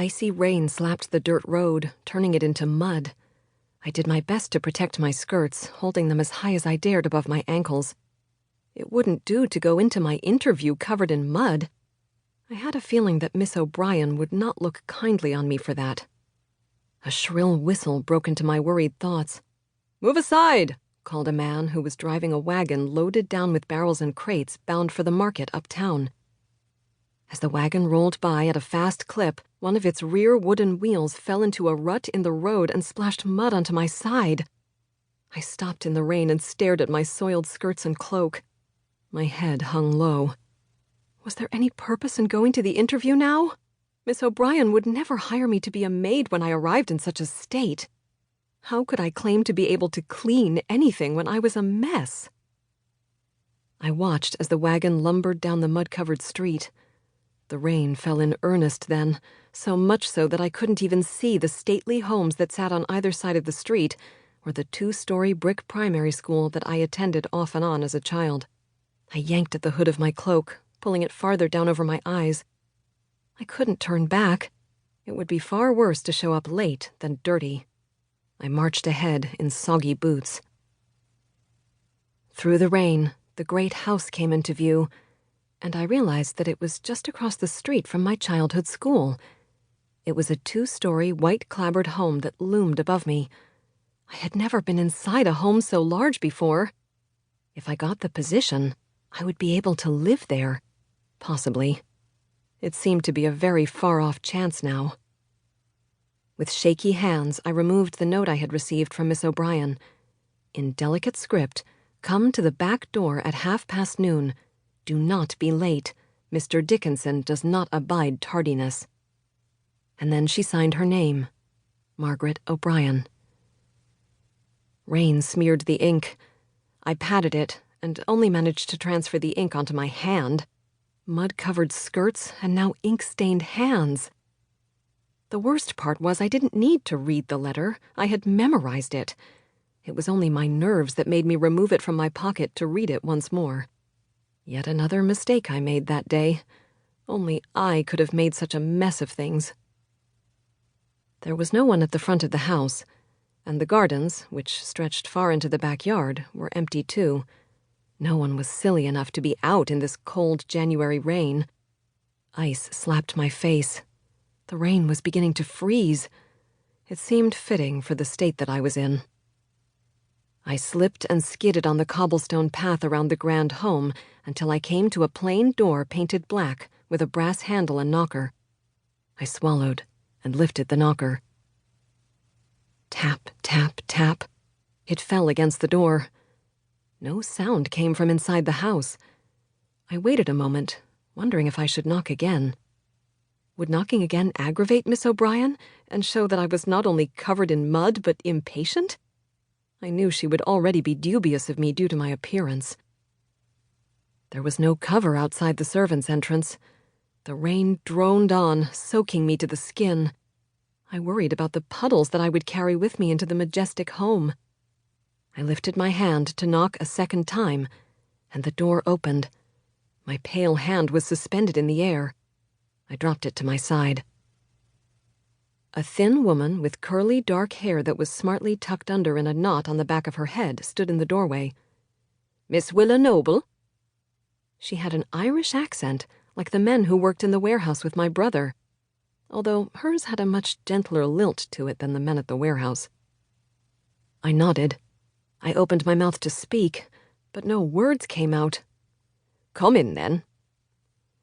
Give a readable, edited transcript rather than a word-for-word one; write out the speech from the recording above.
Icy rain slapped the dirt road, turning it into mud. I did my best to protect my skirts, holding them as high as I dared above my ankles. It wouldn't do to go into my interview covered in mud. I had a feeling that Miss O'Brien would not look kindly on me for that. A shrill whistle broke into my worried thoughts. "Move aside!" called a man who was driving a wagon loaded down with barrels and crates bound for the market uptown. As the wagon rolled by at a fast clip, one of its rear wooden wheels fell into a rut in the road and splashed mud onto my side. I stopped in the rain and stared at my soiled skirts and cloak. My head hung low. Was there any purpose in going to the interview now? Miss O'Brien would never hire me to be a maid when I arrived in such a state. How could I claim to be able to clean anything when I was a mess? I watched as the wagon lumbered down the mud-covered street. The rain fell in earnest then, so much so that I couldn't even see the stately homes that sat on either side of the street or the 2-story brick primary school that I attended off and on as a child. I yanked at the hood of my cloak, pulling it farther down over my eyes. I couldn't turn back. It would be far worse to show up late than dirty. I marched ahead in soggy boots. Through the rain, the great house came into view, and I realized that it was just across the street from my childhood school. It was a 2-story white-clapboard home that loomed above me. I had never been inside a home so large before. If I got the position, I would be able to live there. Possibly. It seemed to be a very far-off chance now. With shaky hands, I removed the note I had received from Miss O'Brien. In delicate script, "Come to the back door at noon. Do not be late. Mr. Dickinson does not abide tardiness." And then she signed her name, Margaret O'Brien. Rain smeared the ink. I patted it and only managed to transfer the ink onto my hand. Mud-covered skirts and now ink-stained hands. The worst part was I didn't need to read the letter. I had memorized it. It was only my nerves that made me remove it from my pocket to read it once more. Yet another mistake I made that day. Only I could have made such a mess of things. There was no one at the front of the house, and the gardens, which stretched far into the backyard, were empty too. No one was silly enough to be out in this cold January rain. Ice slapped my face. The rain was beginning to freeze. It seemed fitting for the state that I was in. I slipped and skidded on the cobblestone path around the grand home until I came to a plain door painted black with a brass handle and knocker. I swallowed and lifted the knocker. Tap, tap, tap. It fell against the door. No sound came from inside the house. I waited a moment, wondering if I should knock again. Would knocking again aggravate Miss O'Brien and show that I was not only covered in mud but impatient? I knew she would already be dubious of me due to my appearance. There was no cover outside the servants' entrance. The rain droned on, soaking me to the skin. I worried about the puddles that I would carry with me into the majestic home. I lifted my hand to knock a second time, and the door opened. My pale hand was suspended in the air. I dropped it to my side. A thin woman with curly dark hair that was smartly tucked under in a knot on the back of her head stood in the doorway. "Miss Willa Noble?" She had an Irish accent, like the men who worked in the warehouse with my brother, although hers had a much gentler lilt to it than the men at the warehouse. I nodded. I opened my mouth to speak, but no words came out. "Come in, then,"